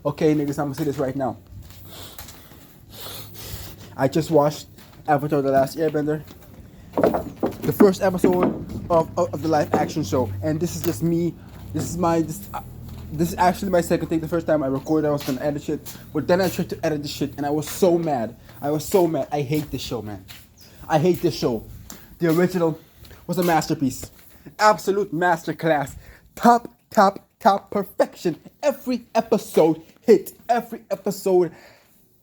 Okay, niggas, I'm gonna say this right now. I just watched Avatar: The Last Airbender, the first episode of the live action show, and this is just me. This is actually my second take. The first time I recorded, I was gonna edit shit, but then I tried to edit the shit, and I was so mad. I hate this show, man. I hate this show. The original was a masterpiece, absolute masterclass, top perfection. Every episode hit. Every episode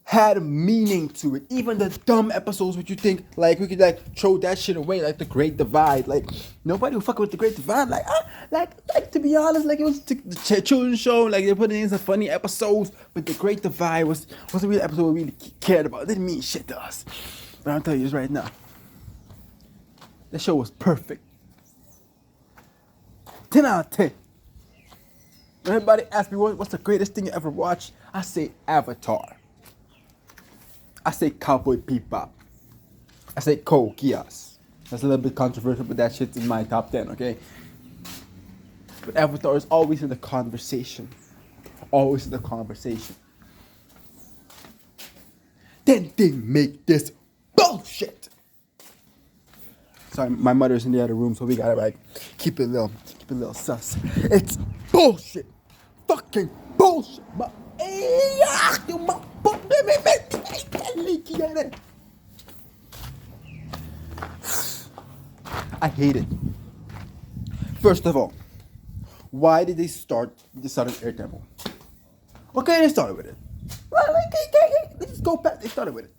had meaning to it. Even the dumb episodes, which you think like we could like throw that shit away, like the Great Divide. Like nobody will fuck with the Great Divide. Like to be honest, like it was the children's show. Like they put in some funny episodes, but the Great Divide was a real episode we really cared about. It didn't mean shit to us. But I'll tell you this right now. The show was perfect. 10 out of 10. When everybody asks me what's the greatest thing you ever watched, I say Avatar. I say Cowboy Bebop. I say Code Geass. That's a little bit controversial, but that shit's in my top 10, okay? But Avatar is always in the conversation. Always in the conversation. Then they make this bullshit. Sorry, my mother's in the other room, so we gotta like keep it a little sus. It's bullshit. Fucking bullshit. I hate it. First of all, why did they start the Southern Air Temple? Okay, they started with it. Let's go back. They started with it.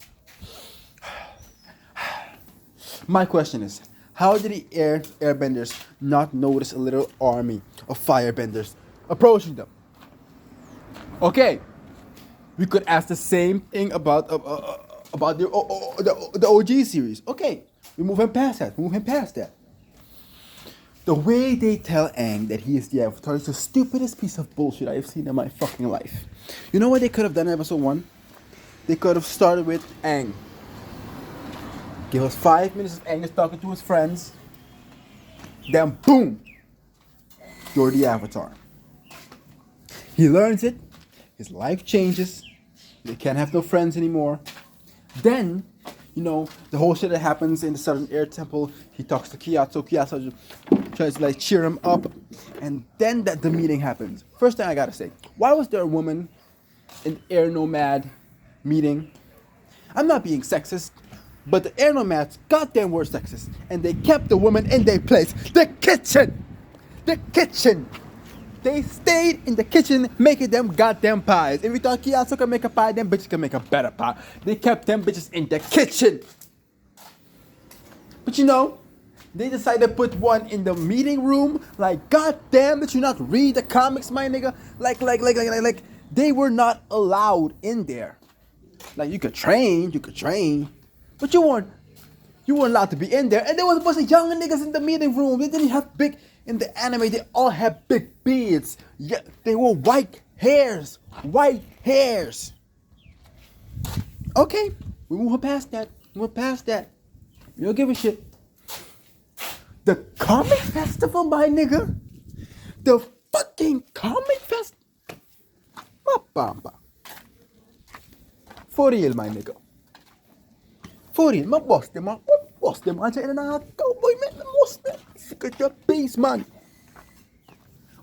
My question is, how did the airbenders not notice a little army of firebenders approaching them? Okay, we could ask the same thing about the OG series. Okay, we're moving past that. The way they tell Aang that he is the Avatar is the stupidest piece of bullshit I've seen in my fucking life. You know what they could have done in episode 1? They could have started with Aang. Give us 5 minutes of Aang talking to his friends. Then boom, you're the Avatar. He learns it. His life changes. They can't have no friends anymore. Then, you know, the whole shit that happens in the Southern Air Temple. He talks to Gyatso. Gyatso tries to like cheer him up. And then the meeting happens. First thing I gotta say, why was there a woman in the Air Nomad meeting? I'm not being sexist, but the Air Nomads goddamn were sexist. And they kept the woman in their place. The kitchen! They stayed in the kitchen making them goddamn pies. If you thought Gyatso can make a pie, them bitches can make a better pie. They kept them bitches in the kitchen. But you know, they decided to put one in the meeting room. Like, goddamn, did you not read the comics, my nigga? Like, they were not allowed in there. Like, you could train, but you weren't allowed to be in there. And there was a bunch of young niggas in the meeting room. They didn't have big. In the anime, they all had big beards. Yeah, they were white hairs. Okay, we move past that. We don't give a shit. The comic festival, my nigga. The fucking comic fest. Mapamba. For real, my nigga. For real, my boss them. I say, nah, cowboy man, boss them. Get your peace, man.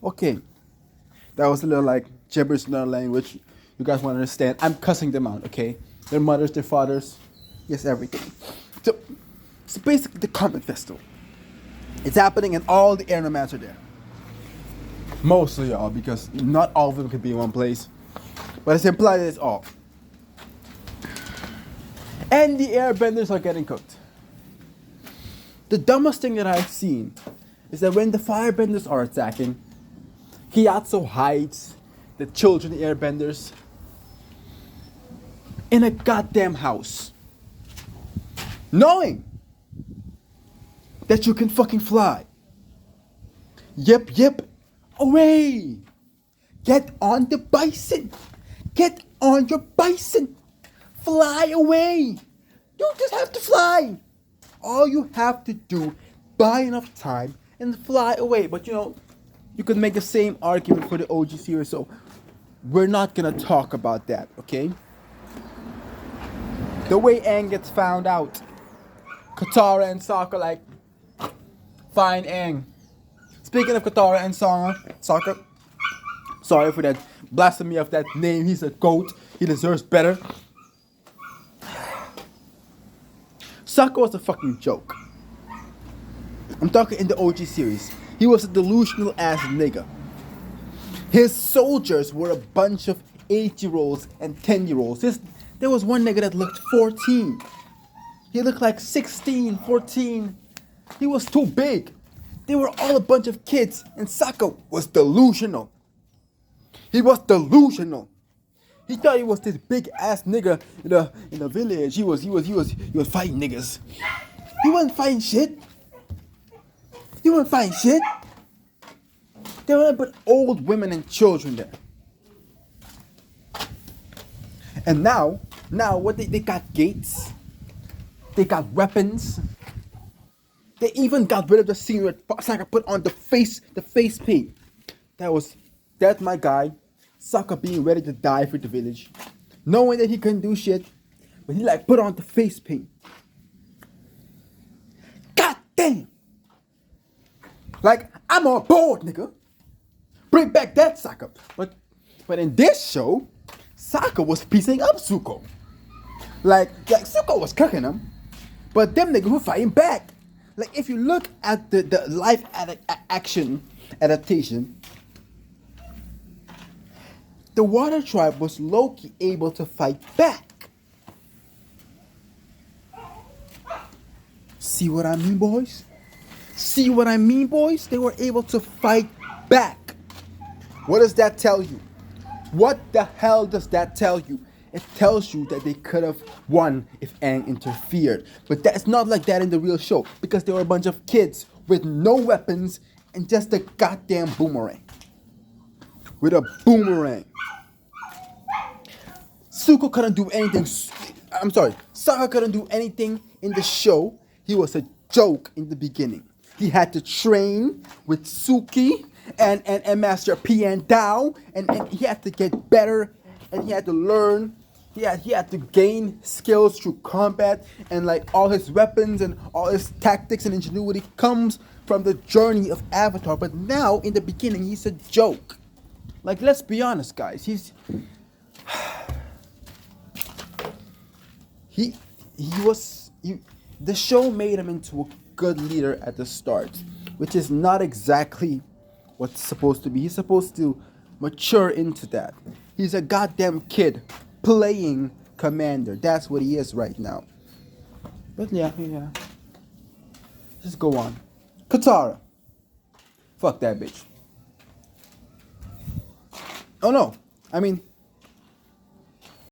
Okay, that was a little like gibberish in our language. You guys want to understand? I'm cussing them out. Okay, their mothers, their fathers, yes, everything. So basically, the comic festival. It's happening, and all the air nomads are there. Mostly all, because not all of them could be in one place. But it's implied that it's all. And the airbenders are getting cooked. The dumbest thing that I've seen is that when the firebenders are attacking, Gyatso hides the children airbenders in a goddamn house. Knowing that you can fucking fly. Yep, away. Get on the bison. Get on your bison. Fly away. You just have to fly. All you have to do, buy enough time and fly away. But you know, you could make the same argument for the OG series. So we're not gonna talk about that, okay? The way Aang gets found out, Katara and Sokka like find Aang. Speaking of Katara and Sokka, sorry for that blasphemy of that name. He's a goat. He deserves better. Sokka was a fucking joke. I'm talking in the OG series. He was a delusional ass nigga. His soldiers were a bunch of 8-year-olds and 10-year-olds. There was one nigga that looked 14. He looked like 16, 14. He was too big. They were all a bunch of kids, and Sokka was delusional. He was delusional. He thought he was this big ass nigga in the village. He was fighting niggas. He wasn't fighting shit. He wasn't fighting shit. There were but old women and children there. And now what they got gates. They got weapons. They even got rid of the scene where Sokka put on the face paint. That's my guy. Sokka being ready to die for the village. Knowing that he couldn't do shit. But he like put on the face paint. God damn. Like, I'm on board, nigga. Bring back that Sokka. But in this show, Sokka was piecing up Zuko. Like Zuko was cooking him. But them niggas were fighting back. Like, if you look at the live action adaptation, the Water Tribe was low-key able to fight back. See what I mean, boys? See what I mean, boys? They were able to fight back. What does that tell you? What the hell does that tell you? It tells you that they could have won if Aang interfered. But that's not like that in the real show, because they were a bunch of kids with no weapons and just a goddamn boomerang. With a boomerang. Zuko couldn't do anything. I'm sorry. Sokka couldn't do anything in the show. He was a joke in the beginning. He had to train with Suki and Master Piandao, and he had to get better, and he had to learn. He had to gain skills through combat, and like all his weapons and all his tactics and ingenuity comes from the journey of Avatar. But now in the beginning, he's a joke. Like, let's be honest, guys. The show made him into a good leader at the start, which is not exactly what's supposed to be. He's supposed to mature into that. He's a goddamn kid playing commander. That's what he is right now. But yeah. Just go on. Katara. Fuck that bitch. Oh no. I mean,